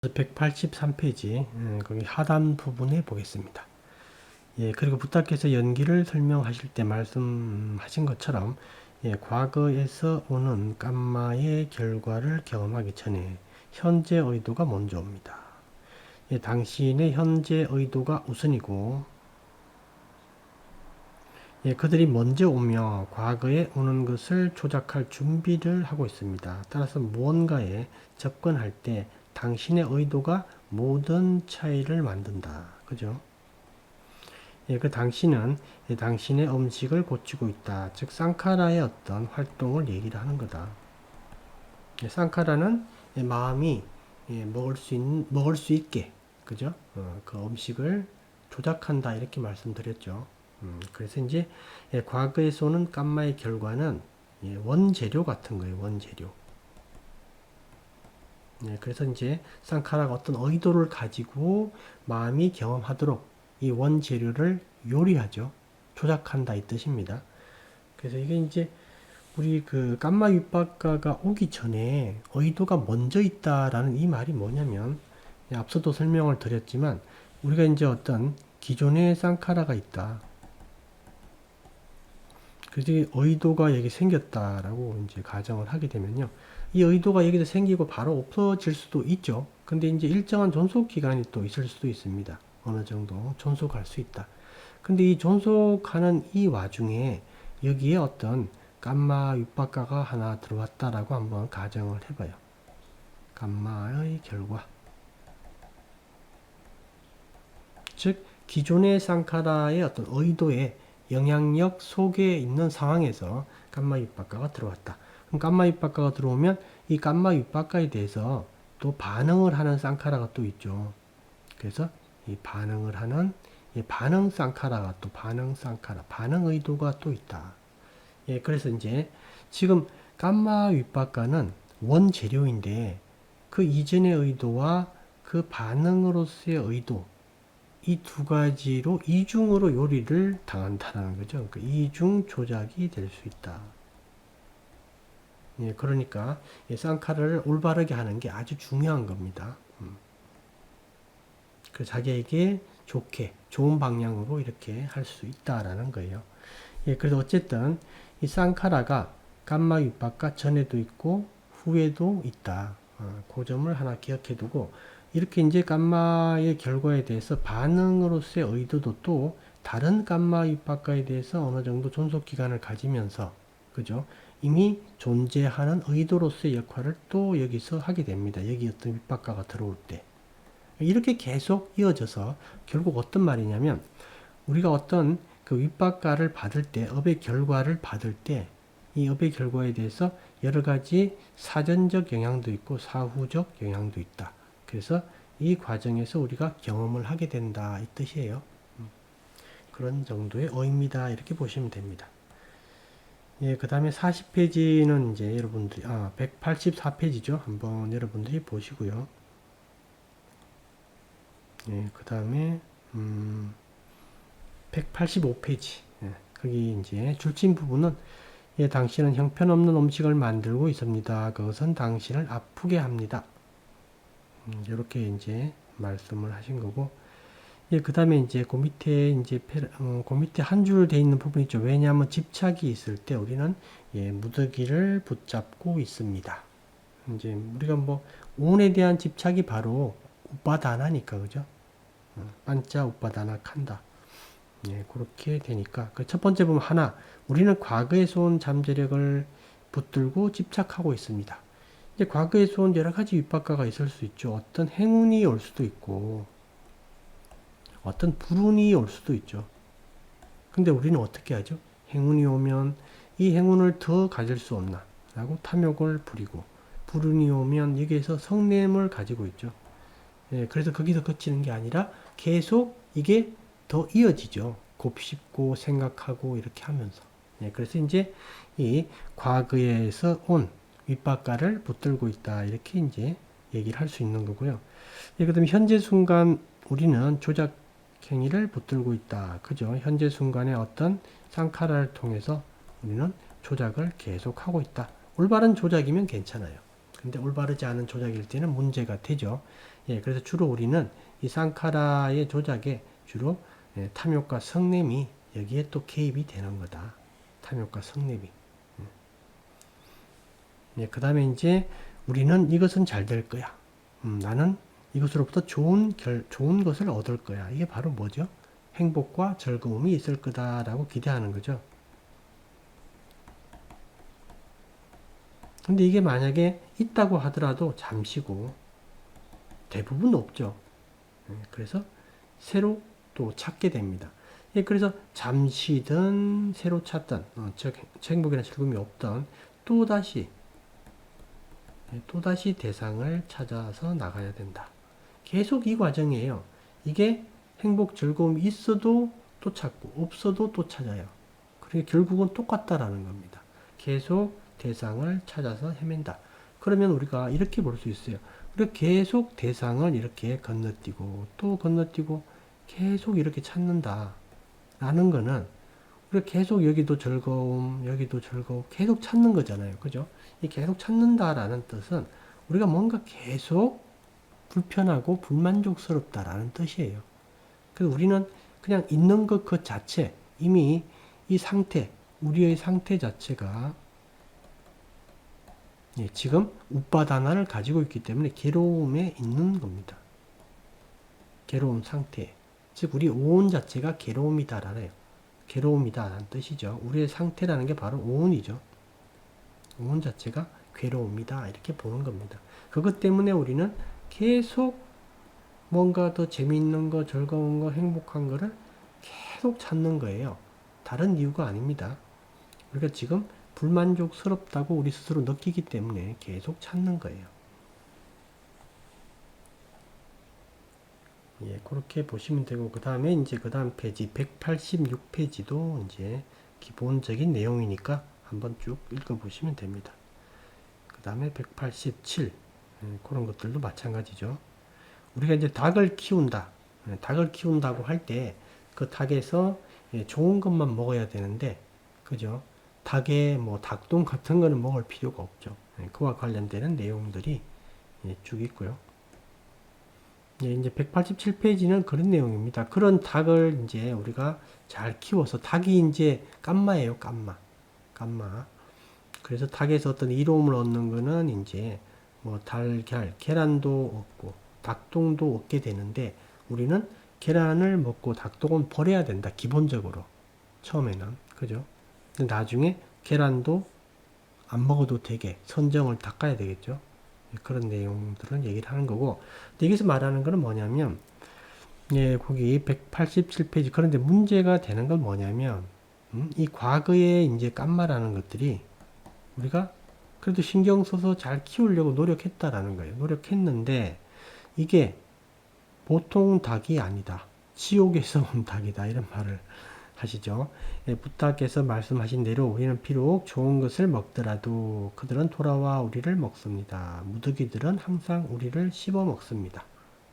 183페이지 거기 하단 부분에 보겠습니다. 예, 그리고 부탁해서 연기를 설명하실 때 말씀하신 것처럼 과거에서 오는 감마의 결과를 경험하기 전에 현재 의도가 먼저 옵니다. 당신의 현재 의도가 우선이고 그들이 먼저 오며 과거에 오는 것을 조작할 준비를 하고 있습니다. 따라서 무언가에 접근할 때 당신의 의도가 모든 차이를 만든다. 그죠? 그 당신은 당신의 음식을 고치고 있다. 즉 쌍카라의 어떤 활동을 얘기를 하는 거다. 쌍카라는 마음이 먹을 수 있게 그죠? 그 음식을 조작한다 이렇게 말씀드렸죠. 그래서 이제 과거에서 오는 감마의 결과는 원재료 같은 거예요. 원재료. 그래서 이제 쌍카라가 어떤 의도를 가지고 마음이 경험하도록 이 원재료를 요리하죠. 조작한다 이 뜻입니다. 그래서 이게 이제 우리 그 감마 윗박가가 오기 전에 의도가 먼저 있다라는 이 말이 뭐냐면 앞서도 설명을 드렸지만 우리가 이제 어떤 기존의 쌍카라가 있다. 그래서 의도가 여기 생겼다라고 이제 가정을 하게 되면요. 이 의도가 여기서 생기고 바로 없어질 수도 있죠. 근데 이제 일정한 존속 기간이 또 있을 수도 있습니다. 어느 정도 존속할 수 있다. 근데 이 존속하는 이 와중에 여기에 어떤 감마 윗박가가 하나 들어왔다라고 한번 가정을 해봐요. 감마의 결과. 즉 기존의 쌍카라의 어떤 의도에 영향력 속에 있는 상황에서 감마 윗박가가 들어왔다. 그럼 감마 윗박가가 들어오면 이 감마 윗박가에 대해서 또 반응을 하는 쌍카라가 또 있죠. 그래서 이 반응을 하는 이 반응 쌍카라가 또 반응 쌍카라, 반응 의도가 또 있다. 그래서 이제 지금 감마 윗박가는 원재료인데 그 이전의 의도와 그 반응으로서의 의도 이 두 가지로 이중으로 요리를 당한다는 거죠. 그러니까 이중 조작이 될 수 있다. 그러니까 쌍카라를 올바르게 하는 게 아주 중요한 겁니다. 그 자기에게 좋게 좋은 방향으로 이렇게 할 수 있다라는 거예요. 그래서 어쨌든 이 쌍카라가 감마 윗박가 전에도 있고 후에도 있다. 그 점을 하나 기억해 두고 이렇게 이제 감마의 결과에 대해서 반응으로서의 의도도 또 다른 감마 윗박가에 대해서 어느 정도 존속 기간을 가지면서 그죠? 이미 존재하는 의도로서의 역할을 또 여기서 하게 됩니다. 여기 어떤 윗박가가 들어올 때. 이렇게 계속 이어져서 결국 어떤 말이냐면 우리가 어떤 그 윗박가를 받을 때 업의 결과를 받을 때 이 업의 결과에 대해서 여러 가지 사전적 영향도 있고 사후적 영향도 있다. 그래서 이 과정에서 우리가 경험을 하게 된다 이 뜻이에요. 그런 정도의 의미다 이렇게 보시면 됩니다. 그 다음에 40페이지는 이제 여러분들이 184페이지죠. 한번 여러분들이 보시고요. 그 다음에 185페이지 거기 이제 줄침 부분은 당신은 형편없는 음식을 만들고 있습니다. 그것은 당신을 아프게 합니다. 이렇게 이제 말씀을 하신 거고, 그 다음에 이제 그 밑에 이제 그 밑에 한 줄 돼 있는 부분 있죠. 왜냐하면 집착이 있을 때 우리는 무더기를 붙잡고 있습니다. 이제 우리가 뭐 운에 대한 집착이 바로 우빠다나니까 그죠? 반짜 우빠다나칸다. 그렇게 되니까 그 첫 번째 보면 하나 우리는 과거에서 온 잠재력을 붙들고 집착하고 있습니다. 이제 과거에서 온 여러 가지 윗박가가 있을 수 있죠. 어떤 행운이 올 수도 있고 어떤 불운이 올 수도 있죠. 근데 우리는 어떻게 하죠? 행운이 오면 이 행운을 더 가질 수 없나? 라고 탐욕을 부리고 불운이 오면 여기에서 성냄을 가지고 있죠. 그래서 거기서 그치는 게 아니라 계속 이게 더 이어지죠. 곱씹고 생각하고 이렇게 하면서. 그래서 이제 이 과거에서 온 윗박가를 붙들고 있다. 이렇게 이제 얘기를 할 수 있는 거고요. 그 다음에 현재 순간 우리는 조작 행위를 붙들고 있다. 그죠? 현재 순간의 어떤 쌍카라를 통해서 우리는 조작을 계속 하고 있다. 올바른 조작이면 괜찮아요. 근데 올바르지 않은 조작일 때는 문제가 되죠. 예, 그래서 주로 우리는 이 쌍카라의 조작에 주로 탐욕과 성냄이 여기에 또 개입이 되는 거다. 탐욕과 성냄이. 예, 그 다음에 이제 우리는 이것은 잘 될 거야. 나는 이것으로부터 좋은 것을 얻을 거야. 이게 바로 뭐죠? 행복과 즐거움이 있을 거다라고 기대하는 거죠. 근데 이게 만약에 있다고 하더라도 잠시고 대부분 없죠. 그래서 새로 또 찾게 됩니다. 예, 그래서 잠시든 새로 찾던 행복이나 즐거움이 없던 또다시 대상을 찾아서 나가야 된다. 계속 이 과정이에요. 이게 행복, 즐거움이 있어도 또 찾고 없어도 또 찾아요. 그러니까 결국은 똑같다라는 겁니다. 계속 대상을 찾아서 헤맨다. 그러면 우리가 이렇게 볼 수 있어요. 우리가 계속 대상을 이렇게 건너뛰고 또 건너뛰고 계속 이렇게 찾는다. 라는 거는 우리가 계속 여기도 즐거움, 여기도 즐거움 계속 찾는 거잖아요. 그죠? 이 계속 찾는다라는 뜻은 우리가 뭔가 계속 불편하고 불만족스럽다라는 뜻이에요. 그래서 우리는 그냥 있는 것 그 자체, 이미 이 상태, 우리의 상태 자체가 지금 우빠다나를 가지고 있기 때문에 괴로움에 있는 겁니다. 괴로움 상태. 즉 우리 오온 자체가 괴로움이다라는 괴로움이다라는 뜻이죠. 우리의 상태라는 게 바로 오온이죠. 오온 자체가 괴로움이다 이렇게 보는 겁니다. 그것 때문에 우리는 계속 뭔가 더 재미있는 거, 즐거운 거, 행복한 거를 계속 찾는 거예요. 다른 이유가 아닙니다. 우리가 지금 불만족스럽다고 우리 스스로 느끼기 때문에 계속 찾는 거예요. 예, 그렇게 보시면 되고, 그 다음에 이제 그 다음 페이지 186페이지도 이제 기본적인 내용이니까 한번 쭉 읽어보시면 됩니다. 그 다음에 187, 그런 것들도 마찬가지죠. 우리가 이제 닭을 키운다. 닭을 키운다고 할 때 그 닭에서 좋은 것만 먹어야 되는데, 그죠? 닭에 뭐 닭똥 같은 거는 먹을 필요가 없죠. 그와 관련되는 내용들이 쭉 있고요. 이제 187페이지는 그런 내용입니다. 그런 닭을 이제 우리가 잘 키워서 닭이 이제 깜마예요, 깜마. 그래서 닭에서 어떤 이로움을 얻는 거는 이제 뭐 달걀, 계란도 얻고 닭똥도 얻게 되는데 우리는 계란을 먹고 닭똥은 버려야 된다. 기본적으로. 처음에는. 그죠? 근데 나중에 계란도 안 먹어도 되게 선정을 닦아야 되겠죠. 그런 내용들을 얘기를 하는 거고, 여기서 말하는 거는 뭐냐면, 예, 거기 187페이지. 그런데 문제가 되는 건 뭐냐면, 이 과거에 이제 깜마라는 것들이 우리가 그래도 신경 써서 잘 키우려고 노력했다라는 거예요. 노력했는데, 이게 보통 닭이 아니다. 지옥에서 온 닭이다. 이런 말을 하시죠. 예, 부탁께서 말씀하신 대로 우리는 비록 좋은 것을 먹더라도 그들은 돌아와 우리를 먹습니다. 무더기들은 항상 우리를 씹어 먹습니다.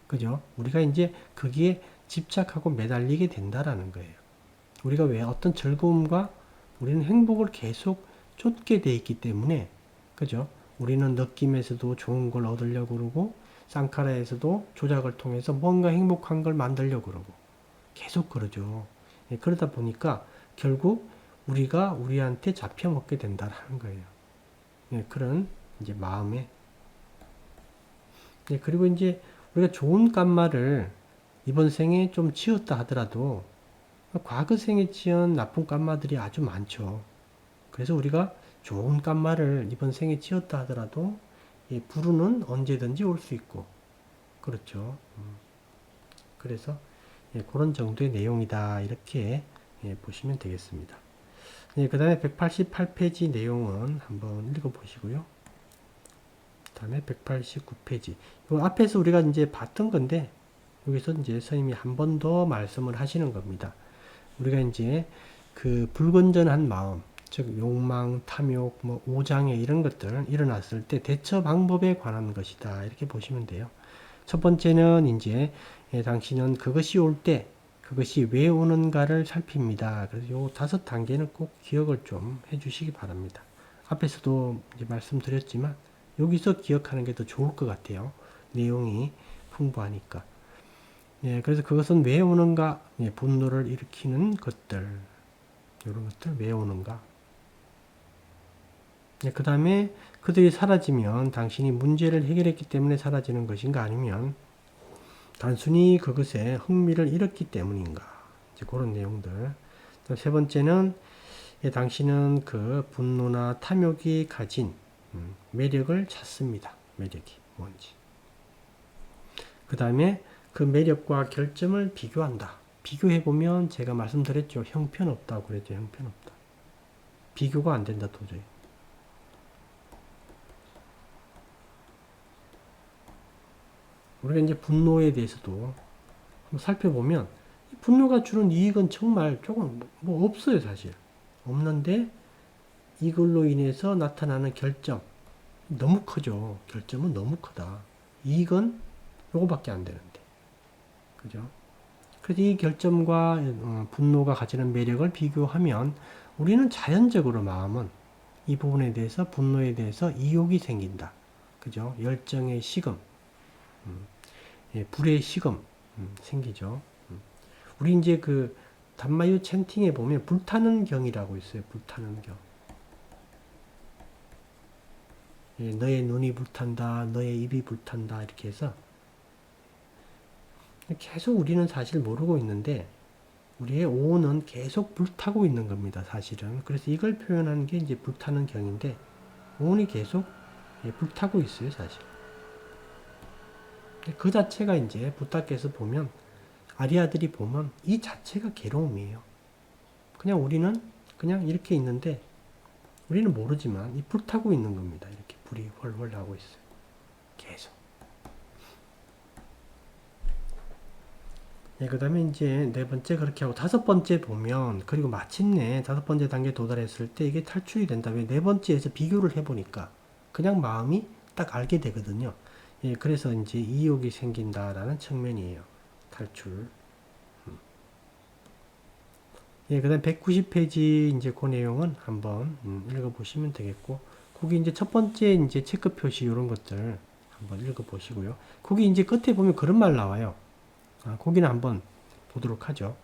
그죠? 우리가 이제 거기에 집착하고 매달리게 된다라는 거예요. 우리가 왜 어떤 즐거움과 우리는 행복을 계속 쫓게 돼 있기 때문에, 그죠? 우리는 느낌에서도 좋은 걸 얻으려고 그러고, 쌍카라에서도 조작을 통해서 뭔가 행복한 걸 만들려고 그러고, 계속 그러죠. 예, 그러다 보니까 결국 우리가 우리한테 잡혀 먹게 된다는 거예요. 예, 그런 이제 마음에. 예, 그리고 이제 우리가 좋은 깜마를 이번 생에 좀 지었다 하더라도 과거 생에 지은 나쁜 깜마들이 아주 많죠. 그래서 우리가 좋은 깜마를 이번 생에 지었다 하더라도 이 불운은 언제든지 올 수 있고, 그렇죠. 그래서 예, 그런 정도의 내용이다. 이렇게 보시면 되겠습니다. 그 다음에 188페이지 내용은 한번 읽어보시고요. 그 다음에 189페이지. 이 앞에서 우리가 이제 봤던 건데, 여기서 이제 선생님이 한 번 더 말씀을 하시는 겁니다. 우리가 이제 그 불건전한 마음, 즉 욕망, 탐욕, 뭐 오장애 이런 것들 일어났을 때 대처 방법에 관한 것이다. 이렇게 보시면 돼요. 첫 번째는 이제 당신은 그것이 올 때 그것이 왜 오는가를 살핍니다. 그래서 요 5단계는 꼭 기억을 좀 해주시기 바랍니다. 앞에서도 이제 말씀드렸지만 여기서 기억하는 게 더 좋을 것 같아요. 내용이 풍부하니까. 예, 그래서 그것은 왜 오는가? 예, 분노를 일으키는 것들. 이런 것들 왜 오는가? 예, 그 다음에 그들이 사라지면 당신이 문제를 해결했기 때문에 사라지는 것인가? 아니면 단순히 그것에 흥미를 잃었기 때문인가? 이제 그런 내용들. 세 번째는 예, 당신은 그 분노나 탐욕이 가진 매력을 찾습니다. 매력이 뭔지. 그 다음에 그 매력과 결점을 비교한다. 비교해보면 제가 말씀드렸죠. 형편없다고 그랬죠. 형편없다. 비교가 안 된다 도저히. 우리가 이제 분노에 대해서도 한번 살펴보면 분노가 주는 이익은 정말 조금 뭐 없어요 사실. 없는데 이걸로 인해서 나타나는 결점 너무 크죠. 결점은 너무 크다. 이익은 요거밖에 안 되는데. 그죠? 그래서 이 결점과 분노가 가지는 매력을 비교하면 우리는 자연적으로 마음은 이 부분에 대해서 분노에 대해서 이욕이 생긴다. 그죠? 열정의 식음, 예, 불의 식음 생기죠. 우리 이제 그 단마유 찬팅에 보면 불타는 경이라고 있어요. 불타는 경. 예, 너의 눈이 불탄다, 너의 입이 불탄다 이렇게 해서 계속 우리는 사실 모르고 있는데 우리의 오는 계속 불타고 있는 겁니다. 사실은. 그래서 이걸 표현하는 게 이제 불타는 경인데 오온이 계속 예, 불타고 있어요. 사실. 그 자체가 이제 부탁께서 보면 아리아들이 보면 이 자체가 괴로움이에요. 그냥 우리는 그냥 이렇게 있는데 우리는 모르지만 이 불타고 있는 겁니다. 이렇게 불이 훨훨 나고 있어요. 계속. 네, 그 다음에 이제 네 번째 그렇게 하고 다섯 번째 보면 그리고 마침내 다섯 번째 단계에 도달했을 때 이게 탈출이 된다. 왜 네 번째에서 비교를 해보니까 그냥 마음이 딱 알게 되거든요. 예, 그래서 이제 이욕이 생긴다라는 측면이에요. 탈출. 예, 그 다음 190페이지 이제 그 내용은 한번 읽어보시면 되겠고, 거기 이제 첫 번째 이제 체크 표시 이런 것들 한번 읽어보시고요. 거기 이제 끝에 보면 그런 말 나와요. 거기는 한번 보도록 하죠.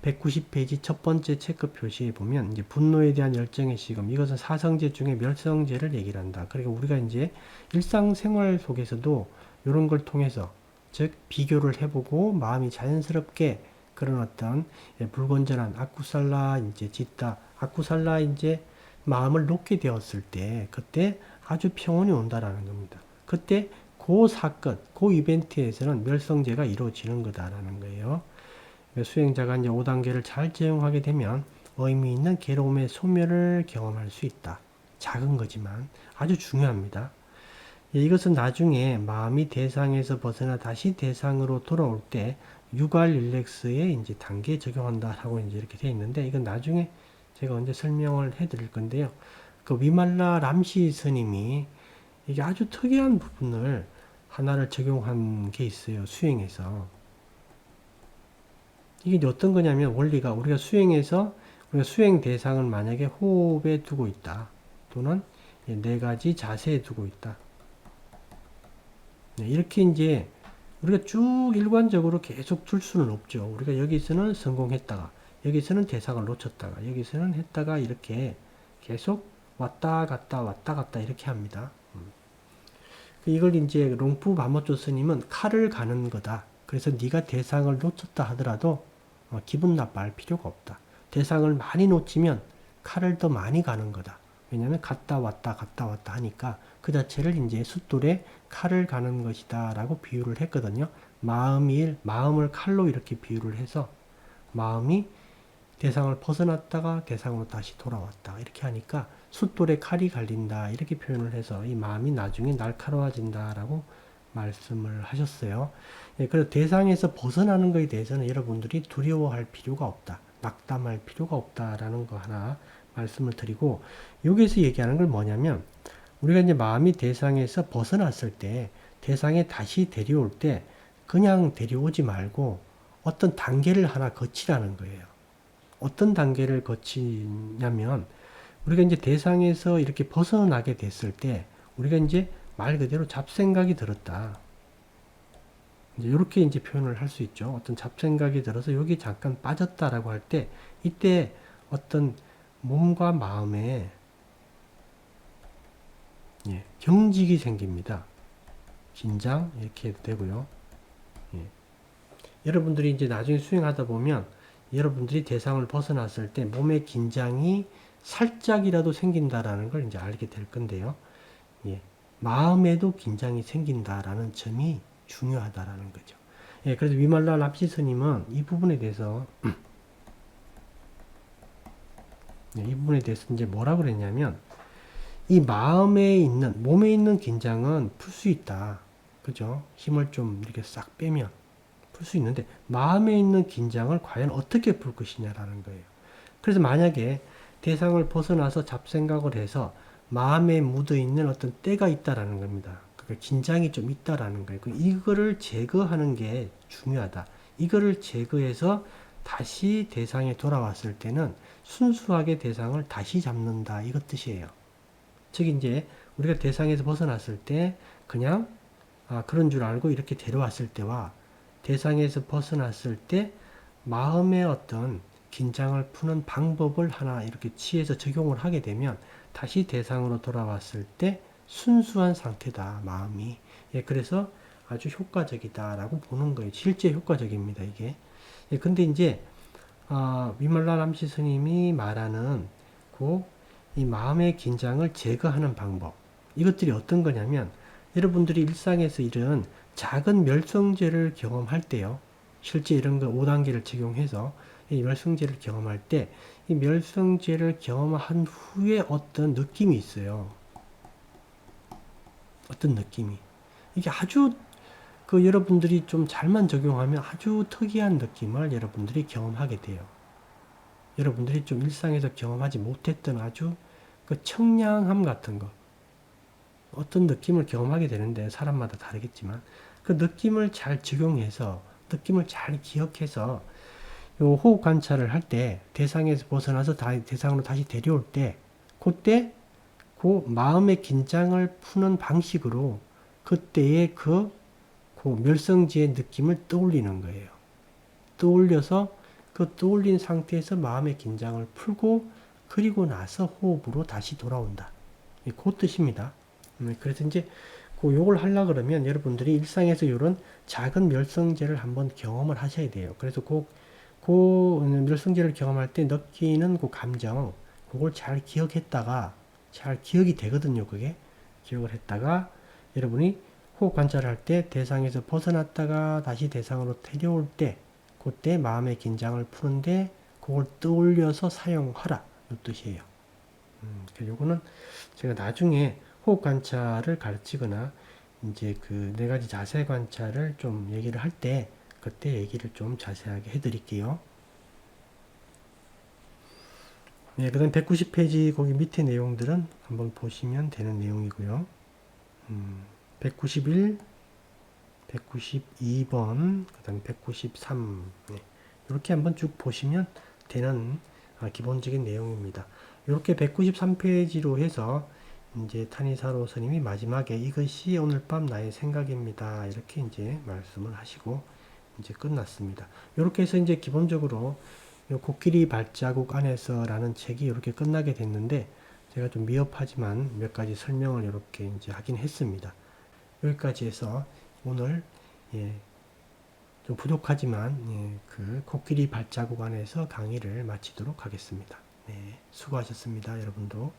190페이지 첫 번째 체크 표시에 보면 이제 분노에 대한 열정의 시금 이것은 사성제 중에 멸성제를 얘기를 한다. 그리고 우리가 이제 일상생활 속에서도 이런 걸 통해서 즉 비교를 해보고 마음이 자연스럽게 그런 어떤 불건전한 아쿠살라 이제 짓다 아쿠살라 이제 마음을 놓게 되었을 때 그때 아주 평온이 온다라는 겁니다. 그때 그 사건, 그 이벤트에서는 멸성제가 이루어지는 거다라는 거예요. 수행자가 이제 5단계를 잘 제용하게 되면 의미 있는 괴로움의 소멸을 경험할 수 있다. 작은 거지만 아주 중요합니다. 이것은 나중에 마음이 대상에서 벗어나 다시 대상으로 돌아올 때 유발 릴렉스에 이제 단계에 적용한다라고 이제 이렇게 되어 있는데 이건 나중에 제가 언제 설명을 해 드릴 건데요. 그 위말라 람시 스님이 이게 아주 특이한 부분을 하나를 적용한 게 있어요. 수행에서. 이게 이제 어떤 거냐면 원리가 우리가 수행에서 우리가 수행 대상을 만약에 호흡에 두고 있다. 또는 네 가지 자세에 두고 있다. 이렇게 이제 우리가 쭉 일관적으로 계속 둘 수는 없죠. 우리가 여기서는 성공했다가 여기서는 대상을 놓쳤다가 여기서는 했다가 이렇게 계속 왔다 갔다 이렇게 합니다. 이걸 이제 롱푸 바모조 스님은 칼을 가는 거다. 그래서 네가 대상을 놓쳤다 하더라도 기분 나빠할 필요가 없다. 대상을 많이 놓치면 칼을 더 많이 가는 거다. 왜냐하면 갔다 왔다 하니까 그 자체를 이제 숫돌에 칼을 가는 것이다 라고 비유를 했거든요. 마음을 칼로 이렇게 비유를 해서 마음이 대상을 벗어났다가 대상으로 다시 돌아왔다 이렇게 하니까 숫돌에 칼이 갈린다 이렇게 표현을 해서 이 마음이 나중에 날카로워진다 라고 말씀을 하셨어요. 예, 그래서 대상에서 벗어나는 것에 대해서는 여러분들이 두려워할 필요가 없다. 낙담할 필요가 없다라는 거 하나 말씀을 드리고 여기서 얘기하는 걸 뭐냐면 우리가 이제 마음이 대상에서 벗어났을 때 대상에 다시 데려올 때 그냥 데려오지 말고 어떤 단계를 하나 거치라는 거예요. 어떤 단계를 거치냐면 우리가 이제 대상에서 이렇게 벗어나게 됐을 때 우리가 이제 말 그대로 잡생각이 들었다. 이제 이렇게 이제 표현을 할 수 있죠. 어떤 잡생각이 들어서 여기 잠깐 빠졌다라고 할 때, 이때 어떤 몸과 마음에 예, 경직이 생깁니다. 긴장 이렇게 해도 되고요. 예. 여러분들이 이제 나중에 수행하다 보면 여러분들이 대상을 벗어났을 때 몸의 긴장이 살짝이라도 생긴다라는 걸 이제 알게 될 건데요. 예. 마음에도 긴장이 생긴다라는 점이 중요하다라는 거죠. 예, 그래서 위말라 랍시 스님은 이 부분에 대해서 이 부분에 대해서 이제 뭐라 그랬냐면, 이 마음에 있는, 몸에 있는 긴장은 풀 수 있다. 그죠? 힘을 좀 이렇게 싹 빼면 풀 수 있는데, 마음에 있는 긴장을 과연 어떻게 풀 것이냐라는 거예요. 그래서 만약에 대상을 벗어나서 잡생각을 해서 마음에 묻어 있는 어떤 때가 있다라는 겁니다. 그러니까 긴장이 좀 있다라는 거예요. 이거를 제거하는 게 중요하다. 이거를 제거해서 다시 대상에 돌아왔을 때는 순수하게 대상을 다시 잡는다. 이것 뜻이에요. 즉 이제 우리가 대상에서 벗어났을 때 그냥 그런 줄 알고 이렇게 데려왔을 때와 대상에서 벗어났을 때 마음의 어떤 긴장을 푸는 방법을 하나 이렇게 취해서 적용을 하게 되면 다시 대상으로 돌아왔을 때 순수한 상태다, 마음이. 예, 그래서 아주 효과적이다라고 보는 거예요. 실제 효과적입니다, 이게. 예, 근데 이제 위말라 람시 스님이 말하는 이 마음의 긴장을 제거하는 방법, 이것들이 어떤 거냐면, 여러분들이 일상에서 이런 작은 멸성죄를 경험할 때요, 실제 이런 거 5단계를 적용해서 이 멸성죄를 경험할 때, 이 멸성죄를 경험한 후에 어떤 느낌이 있어요. 어떤 느낌이. 이게 아주 여러분들이 좀 잘만 적용하면 아주 특이한 느낌을 여러분들이 경험하게 돼요. 여러분들이 좀 일상에서 경험하지 못했던 아주 청량함 같은 거, 어떤 느낌을 경험하게 되는데 사람마다 다르겠지만, 그 느낌을 잘 적용해서, 느낌을 잘 기억해서 요 호흡 관찰을 할 때 대상에서 벗어나서 대상으로 다시 데려올 때, 그때 그 마음의 긴장을 푸는 방식으로 그때의 그 멸성지의 느낌을 떠올리는 거예요. 떠올려서 그 떠올린 상태에서 마음의 긴장을 풀고, 그리고 나서 호흡으로 다시 돌아온다. 그 뜻입니다. 그래서 이제 요걸 하려고 그러면 여러분들이 일상에서 이런 작은 멸성제를 한번 경험을 하셔야 돼요. 그래서 멸성제를 경험할 때 느끼는 그 감정, 그걸 잘 기억했다가, 잘 기억이 되거든요, 그게. 기억을 했다가 여러분이 호흡 관찰할 때 대상에서 벗어났다가 다시 대상으로 데려올 때, 그때 마음의 긴장을 푸는데 그걸 떠올려서 사용하라, 이 뜻이에요. 요거는 제가 나중에 호흡 관찰을 가르치거나 이제 그 4가지 자세 관찰을 좀 얘기를 할 때, 그때 얘기를 좀 자세하게 해드릴게요. 네, 그 다음 190페이지 거기 밑에 내용들은 한번 보시면 되는 내용이고요. 191, 192번, 그 다음 193, 네, 이렇게 한번 쭉 보시면 되는 기본적인 내용입니다. 이렇게 193페이지로 해서 이제 타니사로 스님이 마지막에 이것이 오늘 밤 나의 생각입니다, 이렇게 이제 말씀을 하시고 이제 끝났습니다. 이렇게 해서 이제 기본적으로 코끼리 발자국 안에서라는 책이 이렇게 끝나게 됐는데, 제가 좀 미흡하지만 몇 가지 설명을 이렇게 이제 하긴 했습니다. 여기까지 해서 오늘 좀 부족하지만 그 코끼리 발자국 안에서 강의를 마치도록 하겠습니다. 네, 수고하셨습니다, 여러분도.